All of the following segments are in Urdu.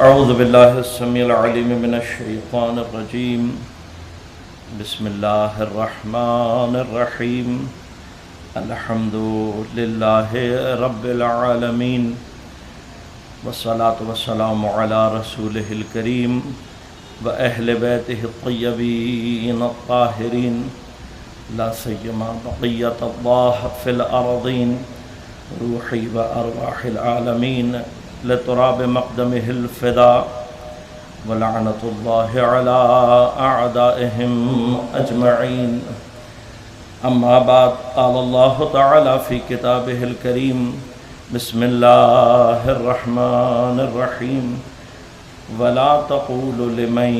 اعوذ باللہ السمیع العلیم من الشیطان الرجیم بسم اللہ الرحمن الرحیم الحمد للہ رب العالمین والصلاة والسلام علی رسولہ الکریم واہل بیتہ الطیبین الطاہرین لا سیما بقیۃ اللہ فی الارضین روحی وارواح العالمین لتراب مقدمه الفداء ولعنت اللہ علی اعدائهم اجمعین اما بعد قال اللہ تعالی فی کتابہ الکریم بسم اللہ الرحمن الرحیم ولا تقولوا لمن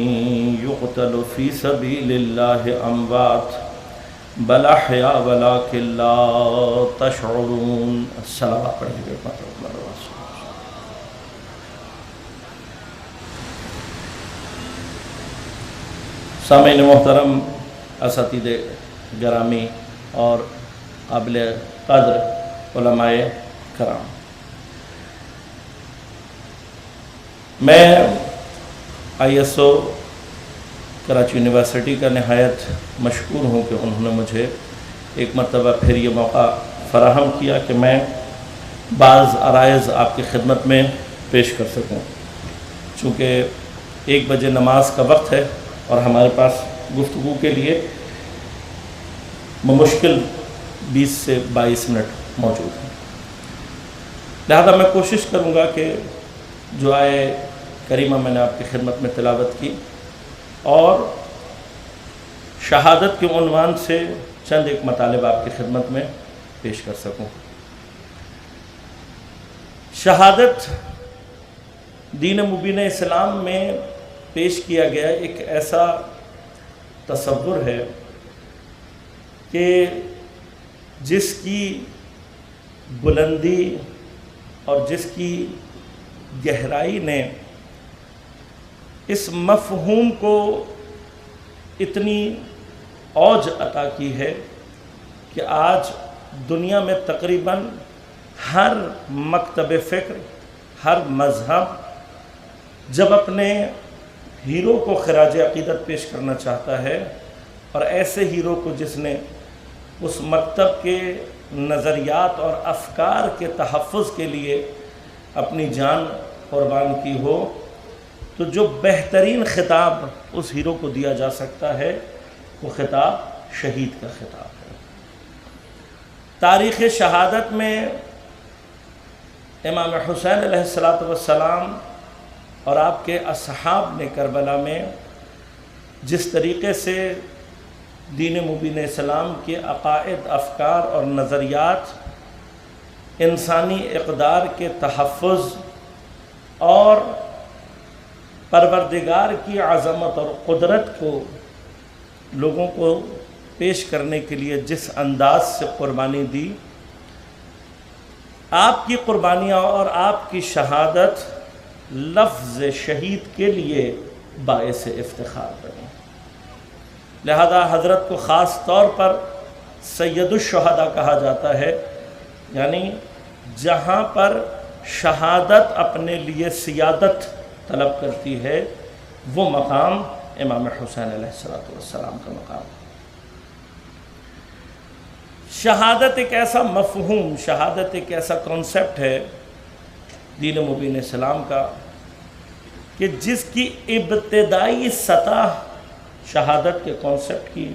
يقتل في سبيل الله اموات بل احیاء ولكن لا تشعرون. الصلوات پڑھیے گا. سامعین محترم، اساتذہ گرامی اور قابل قدر علماء کرام، میں ISO کراچی یونیورسٹی کا نہایت مشکور ہوں کہ انہوں نے مجھے ایک مرتبہ پھر یہ موقع فراہم کیا کہ میں بعض عرائض آپ کی خدمت میں پیش کر سکوں. چونکہ 1 بجے نماز کا وقت ہے اور ہمارے پاس گفتگو کے لیے بمشکل 20 سے 22 منٹ موجود ہیں، لہذا میں کوشش کروں گا کہ جو آئے کریمہ میں نے آپ کی خدمت میں تلاوت کی اور شہادت کے عنوان سے چند ایک مطالب آپ کی خدمت میں پیش کر سکوں. شہادت دین مبین اسلام میں پیش کیا گیا ایک ایسا تصور ہے کہ جس کی بلندی اور جس کی گہرائی نے اس مفہوم کو اتنی اوج عطا کی ہے کہ آج دنیا میں تقریباً ہر مکتب فکر، ہر مذہب جب اپنے ہیرو کو خراج عقیدت پیش کرنا چاہتا ہے اور ایسے ہیرو کو جس نے اس مکتب کے نظریات اور افکار کے تحفظ کے لیے اپنی جان قربان کی ہو، تو جو بہترین خطاب اس ہیرو کو دیا جا سکتا ہے وہ خطاب شہید کا خطاب ہے. تاریخ شہادت میں امام حسین علیہ السلام اور آپ کے اصحاب نے کربلا میں جس طریقے سے دین مبین اسلام کے عقائد، افکار اور نظریات انسانی اقدار کے تحفظ اور پروردگار کی عظمت اور قدرت کو لوگوں کو پیش کرنے کے لیے جس انداز سے قربانی دی، آپ کی قربانیاں اور آپ کی شہادت لفظ شہید کے لیے باعث افتخار بنی. لہذا حضرت کو خاص طور پر سید الشہداء کہا جاتا ہے، یعنی جہاں پر شہادت اپنے لیے سیادت طلب کرتی ہے وہ مقام امام حسین علیہ السلام کا مقام. شہادت ایک ایسا مفہوم، شہادت ایک ایسا کانسیپٹ ہے دین مبین اسلام کا کہ جس کی ابتدائی سطح شہادت کے کانسیپٹ کی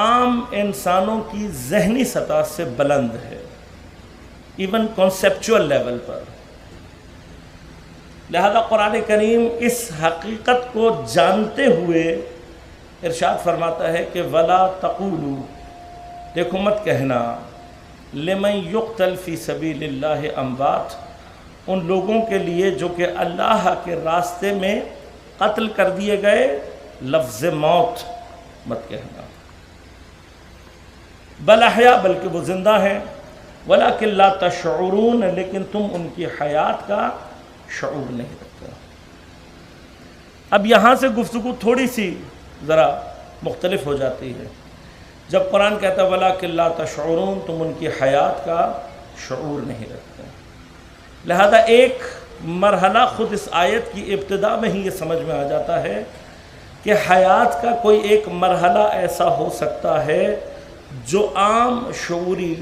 عام انسانوں کی ذہنی سطح سے بلند ہے، ایون کانسیپچول لیول پر. لہذا قرآن کریم اس حقیقت کو جانتے ہوئے ارشاد فرماتا ہے کہ وَلَا تَقُولُوا، دیکھو مت کہنا، لِمَن يُقْتَلْ فِي سَبِيلِ اللَّهِ اموات، ان لوگوں کے لیے جو کہ اللہ کے راستے میں قتل کر دیے گئے، لفظ موت مت کہنا. بل احیاء، بلکہ وہ زندہ ہیں، وَلَكِنْ لَا تَشْعُرُونَ، لیکن تم ان کی حیات کا شعور نہیں رکھتے. اب یہاں سے گفتگو تھوڑی سی ذرا مختلف ہو جاتی ہے. جب قرآن کہتا ہے وَلَكِنْ لَا تَشْعُرُونَ، تم ان کی حیات کا شعور نہیں رکھتے. لہذا ایک مرحلہ خود اس آیت کی ابتدا میں ہی یہ سمجھ میں آ جاتا ہے کہ حیات کا کوئی ایک مرحلہ ایسا ہو سکتا ہے جو عام شعوری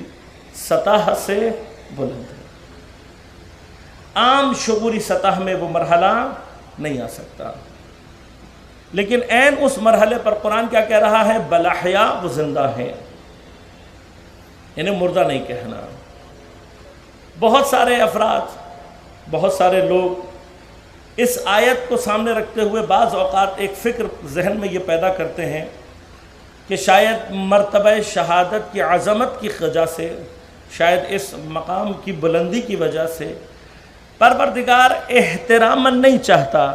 سطح سے بلند ہے، عام شعوری سطح میں وہ مرحلہ نہیں آ سکتا، لیکن عین اس مرحلے پر قرآن کیا کہہ رہا ہے؟ بالاحیاء، وہ زندہ ہیں، انہیں مردہ نہیں کہنا۔ بہت سارے افراد، بہت سارے لوگ اس آیت کو سامنے رکھتے ہوئے بعض اوقات ایک فکر ذہن میں یہ پیدا کرتے ہیں کہ شاید مرتبہ شہادت کی عظمت کی وجہ سے، شاید اس مقام کی بلندی کی وجہ سے پروردگار احتراماً نہیں چاہتا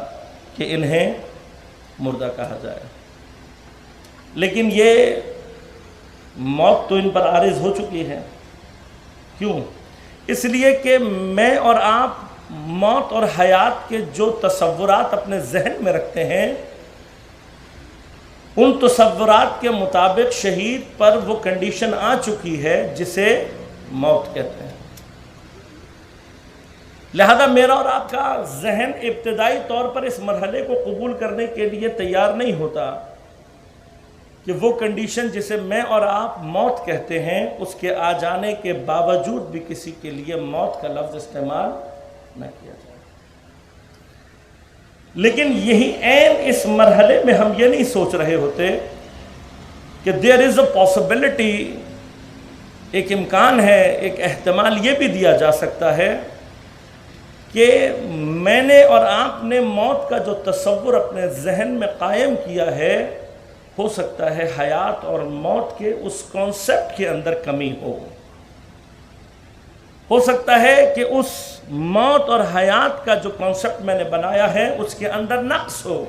کہ انہیں مردہ کہا جائے، لیکن یہ موت تو ان پر عارض ہو چکی ہے۔ کیوں؟ اس لیے کہ میں اور آپ موت اور حیات کے جو تصورات اپنے ذہن میں رکھتے ہیں، ان تصورات کے مطابق شہید پر وہ کنڈیشن آ چکی ہے جسے موت کہتے ہیں۔ لہذا میرا اور آپ کا ذہن ابتدائی طور پر اس مرحلے کو قبول کرنے کے لیے تیار نہیں ہوتا کہ وہ کنڈیشن جسے میں اور آپ موت کہتے ہیں، اس کے آ جانے کے باوجود بھی کسی کے لیے موت کا لفظ استعمال نہ کیا جائے۔ لیکن یہی عین اس مرحلے میں ہم یہ نہیں سوچ رہے ہوتے کہ there is a possibility، ایک امکان ہے، ایک احتمال یہ بھی دیا جا سکتا ہے کہ میں نے اور آپ نے موت کا جو تصور اپنے ذہن میں قائم کیا ہے، ہو سکتا ہے حیات اور موت کے اس کانسیپٹ کے اندر کمی ہو سکتا ہے کہ اس موت اور حیات کا جو کانسیپٹ میں نے بنایا ہے اس کے اندر نقص ہو۔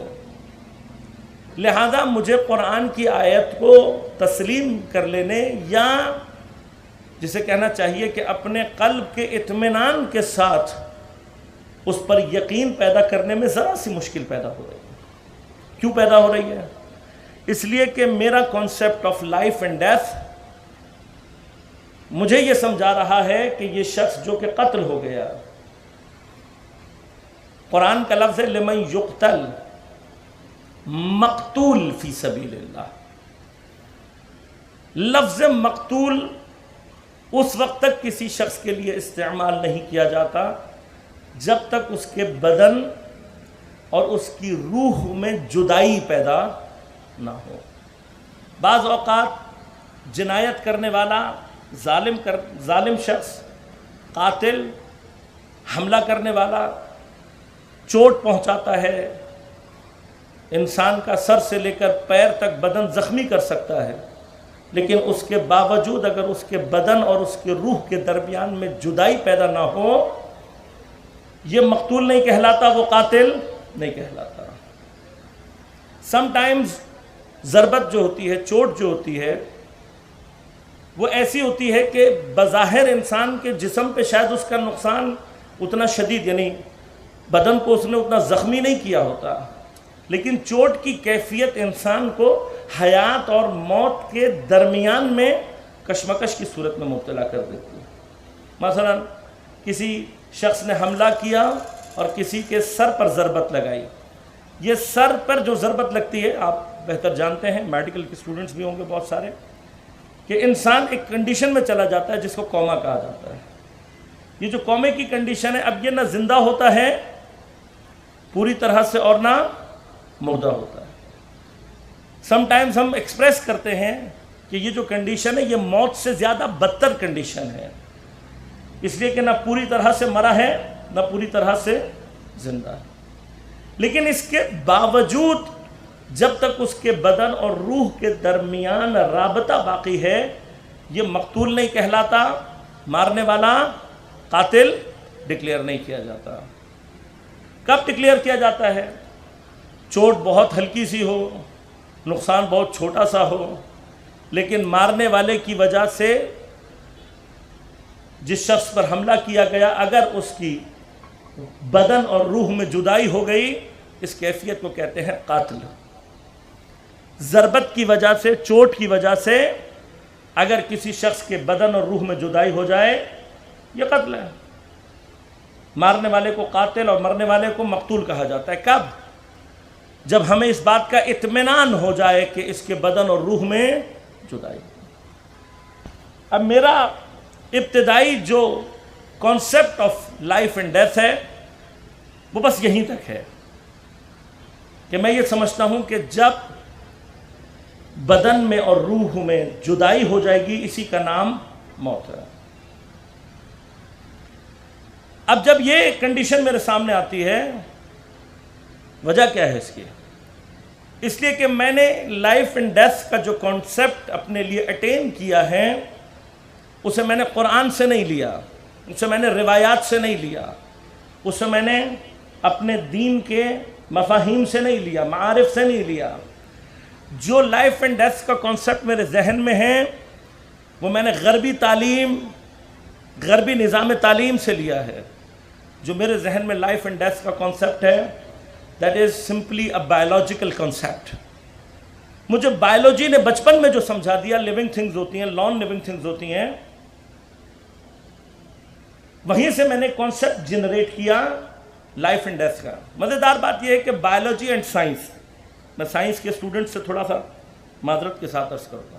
لہذا مجھے قرآن کی آیت کو تسلیم کر لینے، یا جسے کہنا چاہیے کہ اپنے قلب کے اطمینان کے ساتھ اس پر یقین پیدا کرنے میں ذرا سی مشکل پیدا ہو رہی ہے۔ کیوں پیدا ہو رہی ہے؟ اس لیے کہ میرا concept of life and death مجھے یہ سمجھا رہا ہے کہ یہ شخص جو کہ قتل ہو گیا، قرآن کا لفظ ہے لمن یقتل مقتول فی سبیل اللہ۔ لفظ مقتول اس وقت تک کسی شخص کے لیے استعمال نہیں کیا جاتا جب تک اس کے بدن اور اس کی روح میں جدائی پیدا نہ ہو۔ بعض اوقات جنایت کرنے والا، ظالم شخص، قاتل، حملہ کرنے والا چوٹ پہنچاتا ہے، انسان کا سر سے لے کر پیر تک بدن زخمی کر سکتا ہے، لیکن اس کے باوجود اگر اس کے بدن اور اس کے روح کے درمیان میں جدائی پیدا نہ ہو، یہ مقتول نہیں کہلاتا، وہ قاتل نہیں کہلاتا۔ سم ٹائمز ضربت جو ہوتی ہے، چوٹ جو ہوتی ہے، وہ ایسی ہوتی ہے کہ بظاہر انسان کے جسم پہ شاید اس کا نقصان اتنا شدید، یعنی بدن کو اس نے اتنا زخمی نہیں کیا ہوتا، لیکن چوٹ کی کیفیت انسان کو حیات اور موت کے درمیان میں کشمکش کی صورت میں مبتلا کر دیتی ہے۔ مثلا کسی شخص نے حملہ کیا اور کسی کے سر پر ضربت لگائی۔ یہ سر پر جو ضربت لگتی ہے، آپ بہتر جانتے ہیں، میڈیکل کے اسٹوڈنٹس بھی ہوں گے بہت سارے، کہ انسان ایک کنڈیشن میں چلا جاتا ہے جس کو کوما کہا جاتا ہے۔ یہ جو کومے کی کنڈیشن ہے، اب یہ نہ زندہ ہوتا ہے پوری طرح سے اور نہ مردہ ہوتا ہے۔ سم ٹائمز ہم ایکسپریس کرتے ہیں کہ یہ جو کنڈیشن ہے یہ موت سے زیادہ بدتر کنڈیشن ہے، اس لیے کہ نہ پوری طرح سے مرا ہے نہ پوری طرح سے زندہ ہے۔ لیکن اس کے باوجود جب تک اس کے بدن اور روح کے درمیان رابطہ باقی ہے، یہ مقتول نہیں کہلاتا، مارنے والا قاتل ڈکلیئر نہیں کیا جاتا۔ کب ڈکلیئر کیا جاتا ہے؟ چوٹ بہت ہلکی سی ہو، نقصان بہت چھوٹا سا ہو، لیکن مارنے والے کی وجہ سے جس شخص پر حملہ کیا گیا اگر اس کی بدن اور روح میں جدائی ہو گئی، اس کیفیت کو کہتے ہیں قتل۔ ضربت کی وجہ سے، چوٹ کی وجہ سے اگر کسی شخص کے بدن اور روح میں جدائی ہو جائے، یہ قتل ہے۔ مارنے والے کو قاتل اور مرنے والے کو مقتول کہا جاتا ہے. کب؟ جب ہمیں اس بات کا اطمینان ہو جائے کہ اس کے بدن اور روح میں جدائی. اب میرا ابتدائی جو concept of life and death ہے وہ بس یہیں تک ہے کہ میں یہ سمجھتا ہوں کہ جب بدن میں اور روح میں جدائی ہو جائے گی اسی کا نام موت ہے. اب جب یہ کنڈیشن میرے سامنے آتی ہے، وجہ کیا ہے اس کی؟ اس لیے کہ میں نے لائف اینڈ ڈیتھ کا جو کانسیپٹ اپنے لیے اٹین کیا ہے اسے میں نے قرآن سے نہیں لیا، اسے میں نے روایات سے نہیں لیا، اسے میں نے اپنے دین کے مفاہیم سے نہیں لیا، معارف سے نہیں لیا. جو لائف اینڈ ڈیتھ کا کانسیپٹ میرے ذہن میں ہے وہ میں نے غربی نظام تعلیم سے لیا ہے. جو میرے ذہن میں لائف اینڈ ڈیتھ کا کانسیپٹ ہے that is simply a biological concept. مجھے بایولوجی نے بچپن میں جو سمجھا دیا لیونگ تھنگز ہوتی ہیں، نان لیونگ تھنگز ہوتی ہیں، وہیں سے میں نے کانسیپٹ جنریٹ کیا لائف اینڈ ڈیتھ کا. مزیدار بات یہ ہے کہ بایولوجی اینڈ سائنس، میں سائنس کے اسٹوڈنٹ سے تھوڑا سا معذرت کے ساتھ عرض کروں گا،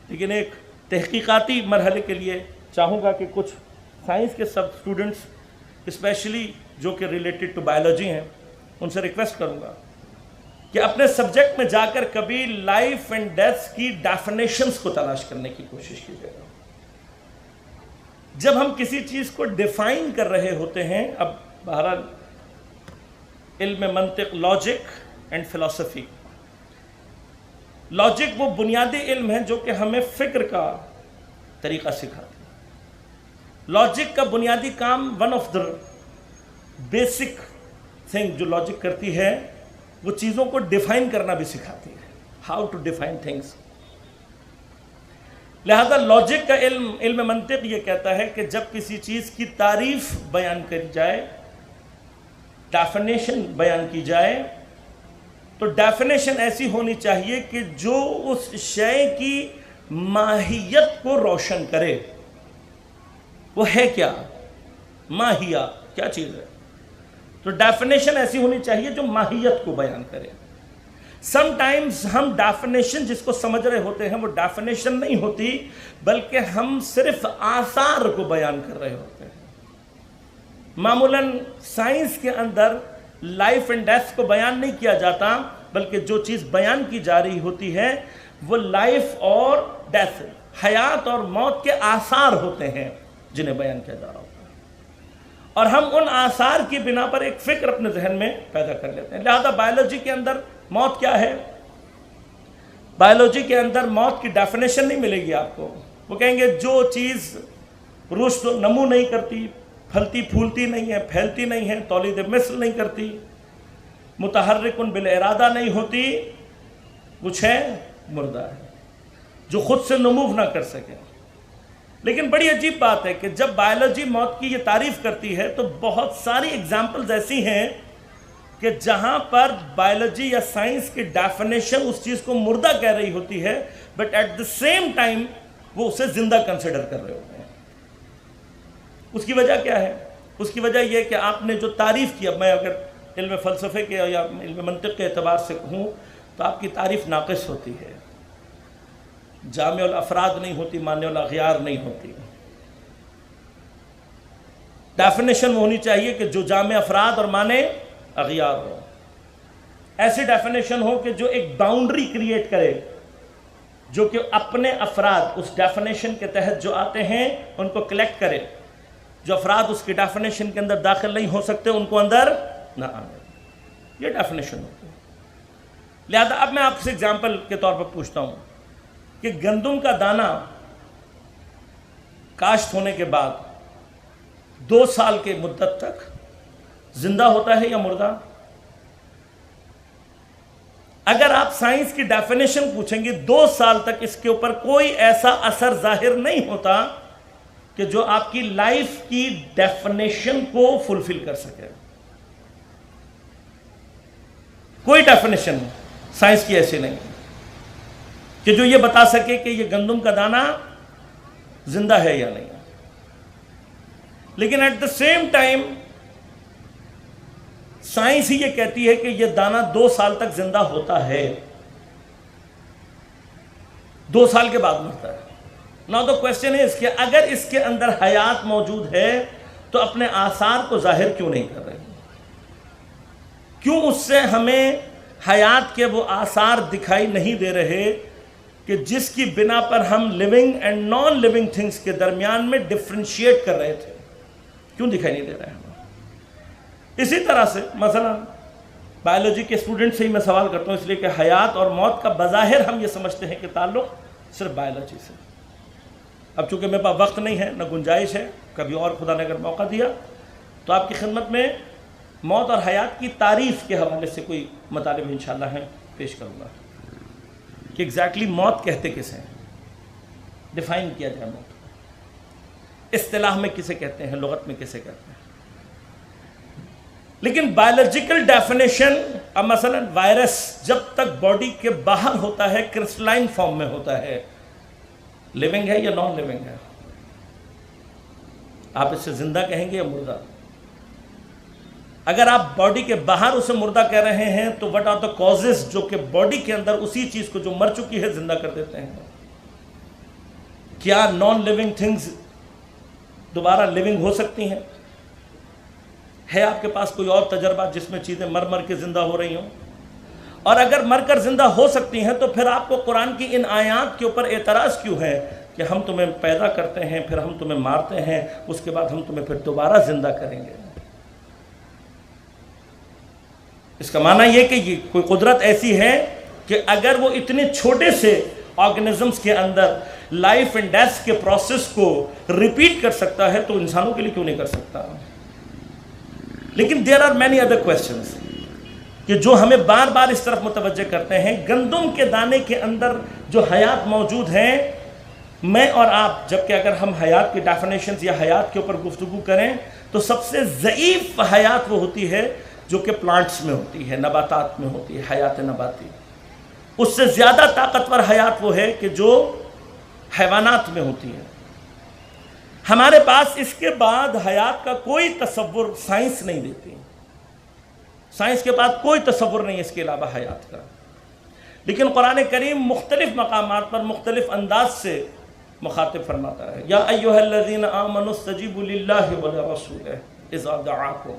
لیکن ایک تحقیقاتی مرحلے کے لیے چاہوں گا کہ کچھ سائنس کے سب اسٹوڈنٹس اسپیشلی جو کہ ریلیٹڈ ٹو بایولوجی ہیں ان سے ریکویسٹ کروں گا کہ اپنے سبجیکٹ میں جا کر کبھی لائف اینڈ ڈیتھ کی ڈیفینیشنز کو تلاش کرنے کی کوشش کیجیے گا. جب ہم کسی چیز کو ڈیفائن کر رہے ہوتے ہیں، اب بہرحال علم منطق، لاجک اینڈ فلسفی، لاجک وہ بنیادی علم ہے جو کہ ہمیں فکر کا طریقہ سکھاتا ہے. لاجک کا بنیادی کام، one of the basic thing جو لاجک کرتی ہے وہ چیزوں کو ڈیفائن کرنا بھی سکھاتی ہے، ہاؤ ٹو ڈیفائن تھنگس. لہذا لاجک کا علم منطق یہ کہتا ہے کہ جب کسی چیز کی تعریف بیان کری جائے، ڈیفینیشن بیان کی جائے، تو ڈیفینیشن ایسی ہونی چاہیے کہ جو اس شے کی ماہیت کو روشن کرے. وہ ہے کیا؟ ماہیہ کیا چیز ہے؟ تو ڈیفینیشن ایسی ہونی چاہیے جو ماہیت کو بیان کرے. سم ٹائمز ہم ڈیفینیشن جس کو سمجھ رہے ہوتے ہیں وہ ڈیفینیشن نہیں ہوتی، بلکہ ہم صرف آثار کو بیان کر رہے ہوتے ہیں. معمولاً سائنس کے اندر لائف اینڈ ڈیتھ کو بیان نہیں کیا جاتا، بلکہ جو چیز بیان کی جا رہی ہوتی ہے وہ لائف اور ڈیتھ، حیات اور موت کے آثار ہوتے ہیں جنہیں بیان کیا جا رہا ہوتا ہے. اور ہم ان آثار کی بنا پر ایک فکر اپنے ذہن میں پیدا کر لیتے ہیں. لہذا بایولوجی کے اندر موت کیا ہے؟ بایولوجی کے اندر موت کی ڈیفینیشن نہیں ملے گی آپ کو. وہ کہیں گے جو چیز رشد و نمو نہیں کرتی، پھلتی پھولتی نہیں ہے، پھیلتی نہیں ہے، تولید مثل نہیں کرتی، متحرک بالارادہ نہیں ہوتی، کچھ ہے مردہ ہے، جو خود سے نمو نہ کر سکے. لیکن بڑی عجیب بات ہے کہ جب بایولوجی موت کی یہ تعریف کرتی ہے تو بہت ساری ایگزامپلز ایسی ہیں کہ جہاں پر بایولوجی یا سائنس کی ڈیفینیشن اس چیز کو مردہ کہہ رہی ہوتی ہے، but at the same time وہ اسے زندہ کنسیڈر کر رہے ہوتے ہیں. اس کی وجہ کیا ہے؟ اس کی وجہ یہ کہ آپ نے جو تعریف کی، اب میں اگر علم فلسفے کے یا علم منطق کے اعتبار سے کہوں تو آپ کی تعریف ناقص ہوتی ہے، جامع الافراد نہیں ہوتی، مانع الاغیار نہیں ہوتی. ڈیفینیشن ہونی چاہیے کہ جو جامع افراد اور مانع اغیار ہو. ایسی ڈیفینیشن ہو کہ جو ایک باؤنڈری کریٹ کرے، جو کہ اپنے افراد اس ڈیفینیشن کے تحت جو آتے ہیں ان کو کلیکٹ کرے، جو افراد اس کی ڈیفینیشن کے اندر داخل نہیں ہو سکتے ان کو اندر نہ آنے. یہ ڈیفینیشن ہوتی ہے. لہذا اب میں آپ سے اگزامپل کے طور پر پوچھتا ہوں کہ گندم کا دانہ کاشت ہونے کے بعد 2 سال کے مدت تک زندہ ہوتا ہے یا مردہ؟ اگر آپ سائنس کی ڈیفینیشن پوچھیں گے 2 سال تک اس کے اوپر کوئی ایسا اثر ظاہر نہیں ہوتا کہ جو آپ کی لائف کی ڈیفینیشن کو فلفل کر سکے. کوئی ڈیفینیشن سائنس کی ایسی نہیں کہ جو یہ بتا سکے کہ یہ گندم کا دانہ زندہ ہے یا نہیں. لیکن at the same time science ہی یہ کہتی ہے کہ یہ دانہ 2 سال تک زندہ ہوتا ہے، 2 سال کے بعد مرتا ہے. Now the question is کہ اگر اس کے اندر حیات موجود ہے تو اپنے آثار کو ظاہر کیوں نہیں کر رہے؟ کیوں اس سے ہمیں حیات کے وہ آثار دکھائی نہیں دے رہے کہ جس کی بنا پر ہم living and non living things کے درمیان میں ڈفرینشیٹ کر رہے تھے؟ کیوں دکھائی نہیں دے رہے ہیں؟ اسی طرح سے مثلا بایولوجی کے اسٹوڈنٹ سے ہی میں سوال کرتا ہوں، اس لیے کہ حیات اور موت کا بظاہر ہم یہ سمجھتے ہیں کہ تعلق صرف بایولوجی سے. اب چونکہ میرے پاس وقت نہیں ہے، نہ گنجائش ہے، کبھی اور خدا نے اگر موقع دیا تو آپ کی خدمت میں موت اور حیات کی تعریف کے حوالے سے کوئی مطالب انشاءاللہ ہیں پیش کروں گا کہ ایگزیکٹلی موت کہتے کسے ہیں، ڈیفائن کیا جائے موت، اصطلاح میں کسے کہتے ہیں، لغت میں کسے کہتے ہیں. لیکن بایولوجیکل ڈیفینیشن، اب مثلا وائرس جب تک باڈی کے باہر ہوتا ہے کرسٹلائن فارم میں ہوتا ہے، لیونگ ہے یا نان لیونگ ہے؟ آپ اسے زندہ کہیں گے یا مردہ؟ اگر آپ باڈی کے باہر اسے مردہ کہہ رہے ہیں تو what are the causes جو کہ باڈی کے اندر اسی چیز کو جو مر چکی ہے زندہ کر دیتے ہیں؟ کیا نان لیونگ تھنگز دوبارہ لیونگ ہو سکتی ہیں؟ ہے آپ کے پاس کوئی اور تجربہ جس میں چیزیں مر مر کے زندہ ہو رہی ہوں؟ اور اگر مر کر زندہ ہو سکتی ہیں تو پھر آپ کو قرآن کی ان آیات کے اوپر اعتراض کیوں ہے کہ ہم تمہیں پیدا کرتے ہیں، پھر ہم تمہیں مارتے ہیں، اس کے بعد ہم تمہیں پھر دوبارہ زندہ کریں گے؟ اس کا معنی یہ کہ یہ کوئی قدرت ایسی ہے کہ اگر وہ اتنے چھوٹے سے آرگنزمز کے اندر لائف اینڈ ڈیتھ کے پروسیس کو ریپیٹ کر سکتا ہے تو انسانوں کے لیے کیوں نہیں کر سکتا؟ لیکن there are many other questions کہ جو ہمیں بار بار اس طرف متوجہ کرتے ہیں. گندم کے دانے کے اندر جو حیات موجود ہیں، میں اور آپ جبکہ اگر ہم حیات کی ڈیفینیشنز یا حیات کے اوپر گفتگو کریں تو سب سے ضعیف حیات وہ ہوتی ہے جو کہ پلانٹس میں ہوتی ہے، نباتات میں ہوتی ہے، حیات نباتی. اس سے زیادہ طاقتور حیات وہ ہے کہ جو حیوانات میں ہوتی ہے. ہمارے پاس اس کے بعد حیات کا کوئی تصور سائنس نہیں دیتی، سائنس کے پاس کوئی تصور نہیں اس کے علاوہ حیات کا. لیکن قرآن کریم مختلف مقامات پر مختلف انداز سے مخاطب فرماتا ہے، یا ایھا الذین آمنوا استجیبوا للہ ولرسولہ اذا دعاکم.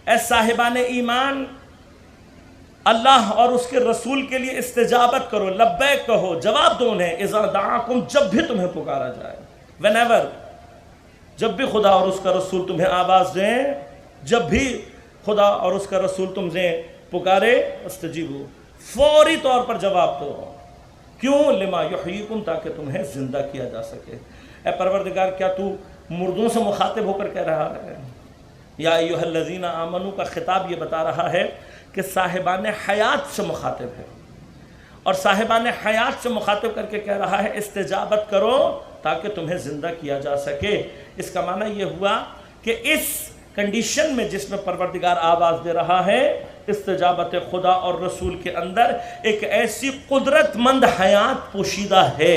اے صاحبان ایمان، اللہ اور اس کے رسول کے لیے استجابت کرو، لبیک کہو، جواب دو انہیں، اذا دعاکم جب بھی تمہیں پکارا جائے. whenever، جب بھی خدا اور اس کا رسول تمہیں آواز دیں، جب بھی خدا اور اس کا رسول تمہیں پکارے، استجیبو، فوری طور پر جواب دو. کیوں؟ لما یحییکم، تاکہ تمہیں زندہ کیا جا سکے. اے پروردگار، کیا تو مردوں سے مخاطب ہو کر کہہ رہا ہے؟ یا ایھا الذین آمنوا کا خطاب یہ بتا رہا ہے کہ صاحبان حیات سے مخاطب ہے، اور صاحبان حیات سے مخاطب کر کے کہہ رہا ہے استجابت کرو تاکہ تمہیں زندہ کیا جا سکے. اس کا معنی یہ ہوا کہ اس کنڈیشن میں جس میں پروردگار آواز دے رہا ہے، استجابت خدا اور رسول کے اندر ایک ایسی قدرت مند حیات پوشیدہ ہے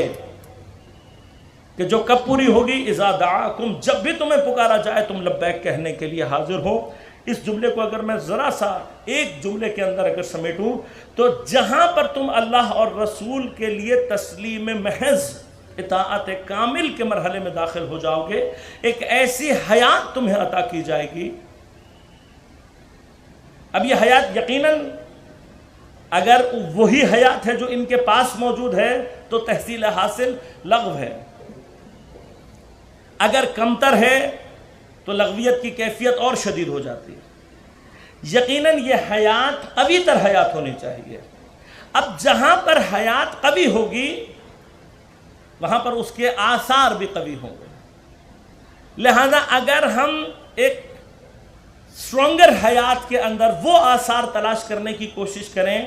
کہ جو کب پوری ہوگی؟ اذا دعاکم، جب بھی تمہیں پکارا جائے تم لبیک کہنے کے لیے حاضر ہو. اس جملے کو اگر میں ذرا سا ایک جملے کے اندر اگر سمیٹوں تو جہاں پر تم اللہ اور رسول کے لیے تسلیم محض اطاعت کامل کے مرحلے میں داخل ہو جاؤ گے، ایک ایسی حیات تمہیں عطا کی جائے گی. اب یہ حیات یقیناً اگر وہی حیات ہے جو ان کے پاس موجود ہے تو تحصیل حاصل لغو ہے، اگر کمتر ہے تو لغویت کی کیفیت اور شدید ہو جاتی ہے. یقیناً یہ حیات قوی تر حیات ہونی چاہیے. اب جہاں پر حیات قوی ہوگی وہاں پر اس کے آثار بھی قوی ہوں گے. لہذا اگر ہم ایک اسٹرانگر حیات کے اندر وہ آثار تلاش کرنے کی کوشش کریں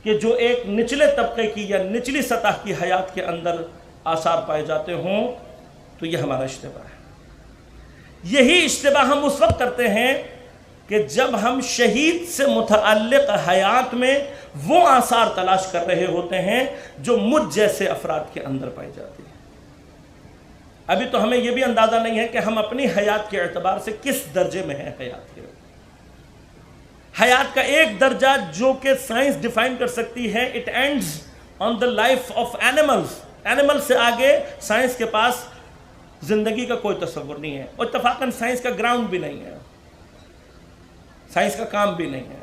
کہ جو ایک نچلے طبقے کی یا نچلی سطح کی حیات کے اندر آثار پائے جاتے ہوں، تو یہ ہمارا اشتباہ ہے. یہی اشتباہ ہم اس وقت کرتے ہیں کہ جب ہم شہید سے متعلق حیات میں وہ آثار تلاش کر رہے ہوتے ہیں جو مجھ جیسے افراد کے اندر پائی جاتی ہے. ابھی تو ہمیں یہ بھی اندازہ نہیں ہے کہ ہم اپنی حیات کے اعتبار سے کس درجے میں ہیں حیات کے. حیات کا ایک درجہ جو کہ سائنس ڈیفائن کر سکتی ہے, it ends on the life of animals. Animal سے آگے سائنس کے پاس زندگی کا کوئی تصور نہیں ہے, اور اتفاقاً سائنس کا گراؤنڈ بھی نہیں ہے, سائنس کا کام بھی نہیں ہے.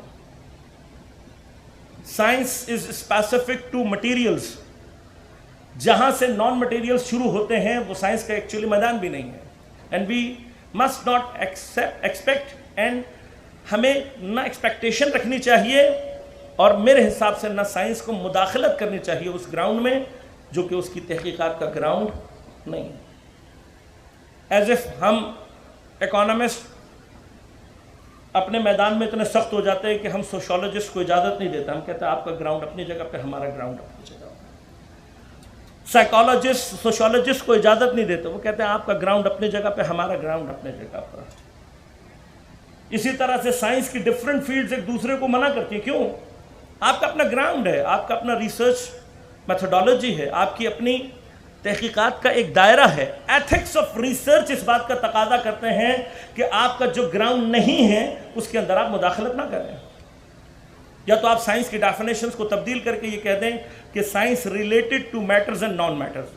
Science is specific to materials. جہاں سے نان مٹیریلز شروع ہوتے ہیں وہ سائنس کا ایکچولی میدان بھی نہیں ہے. And we must not expect, and ہمیں نہ ایکسپیکٹیشن رکھنی چاہیے, اور میرے حساب سے نہ سائنس کو مداخلت کرنی چاہیے اس گراؤنڈ میں جو کہ اس کی تحقیقات کا گراؤنڈ نہیں ہے. ایز اف ہم اکانومسٹ اپنے میدان میں اتنے سخت ہو جاتے ہیں کہ ہم سوشولوجسٹ کو اجازت نہیں دیتے. ہم کہتے ہیں آپ کا گراؤنڈ اپنی جگہ پہ, ہمارا گراؤنڈ اپنی جگہ پہ. سائیکالوجسٹ سوشولوجسٹ کو اجازت نہیں دیتے, وہ کہتے ہیں آپ کا گراؤنڈ اپنی جگہ پہ, ہمارا گراؤنڈ اپنی جگہ پر. اسی طرح سے سائنس کی ڈفرینٹ فیلڈز ایک دوسرے کو منع کرتی ہیں. کیوں؟ آپ کا اپنا گراؤنڈ ہے, آپ کا اپنا ریسرچ میتھڈالوجی ہے, آپ کی اپنی تحقیقات کا ایک دائرہ ہے. ایتھکس آف ریسرچ اس بات کا تقاضا کرتے ہیں کہ آپ کا جو گراؤنڈ نہیں ہے اس کے اندر آپ مداخلت نہ کریں. یا تو آپ سائنس کی ڈیفینیشنز کو تبدیل کر کے یہ کہہ دیں کہ science related to matters and non matters,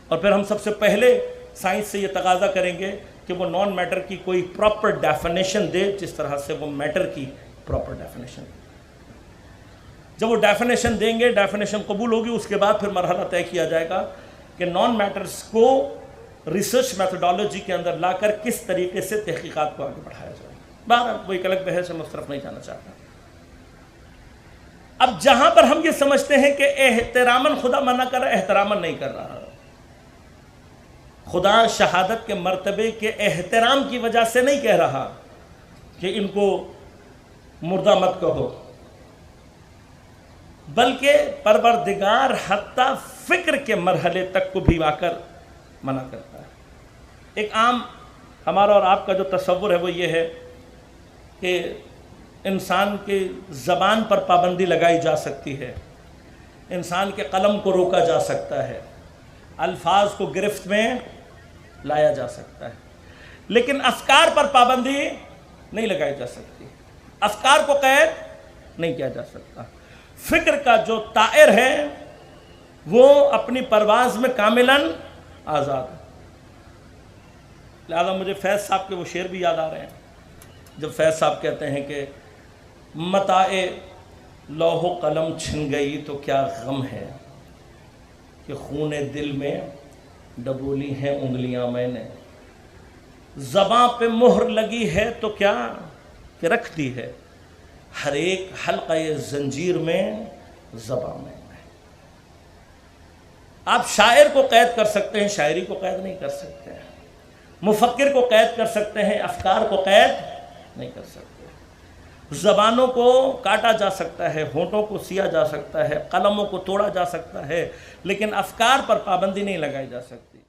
اور پھر ہم سب سے پہلے سائنس سے یہ تقاضا کریں گے کہ وہ نان میٹر کی کوئی پراپر ڈیفینیشن دے جس طرح سے وہ میٹر کی پراپر ڈیفینیشن دے. جب وہ ڈیفینیشن دیں گے, ڈیفینیشن قبول ہوگی, اس کے بعد پھر مرحلہ طے کیا جائے گا کہ نان میٹرز کو ریسرچ میتھڈالوجی کے اندر لا کر کس طریقے سے تحقیقات کو آگے بڑھایا جائے. بہرحال وہ ایک الگ بحث ہے, میں اس طرف نہیں جانا چاہتا. اب جہاں پر ہم یہ سمجھتے ہیں کہ احتراماً خدا منع کر رہا ہے, احتراماً نہیں کر رہا. خدا شہادت کے مرتبے کے احترام کی وجہ سے نہیں کہہ رہا کہ ان کو مردہ مت کہو, بلکہ پروردگار حتیٰ فکر کے مرحلے تک کو بھی آ کر منع کرتا ہے. ایک عام ہمارا اور آپ کا جو تصور ہے وہ یہ ہے کہ انسان کے زبان پر پابندی لگائی جا سکتی ہے, انسان کے قلم کو روکا جا سکتا ہے, الفاظ کو گرفت میں لایا جا سکتا ہے, لیکن افکار پر پابندی نہیں لگائی جا سکتی, افکار کو قید نہیں کیا جا سکتا. فکر کا جو طائر ہے وہ اپنی پرواز میں کاملاً آزاد ہے. لہذا مجھے فیض صاحب کے وہ شعر بھی یاد آ رہے ہیں جب فیض صاحب کہتے ہیں کہ متاع لوح و قلم چھن گئی تو کیا غم ہے کہ خون دل میں ڈبولی ہیں انگلیاں میں نے, زباں پہ مہر لگی ہے تو کیا کہ رکھ دی ہے ہر ایک حلقہ زنجیر میں زباں میں. آپ شاعر کو قید کر سکتے ہیں, شاعری کو قید نہیں کر سکتے ہیں. مفکر کو قید کر سکتے ہیں, افکار کو قید نہیں کر سکتے. زبانوں کو کاٹا جا سکتا ہے, ہونٹوں کو سیا جا سکتا ہے, قلموں کو توڑا جا سکتا ہے, لیکن افکار پر پابندی نہیں لگائی جا سکتی.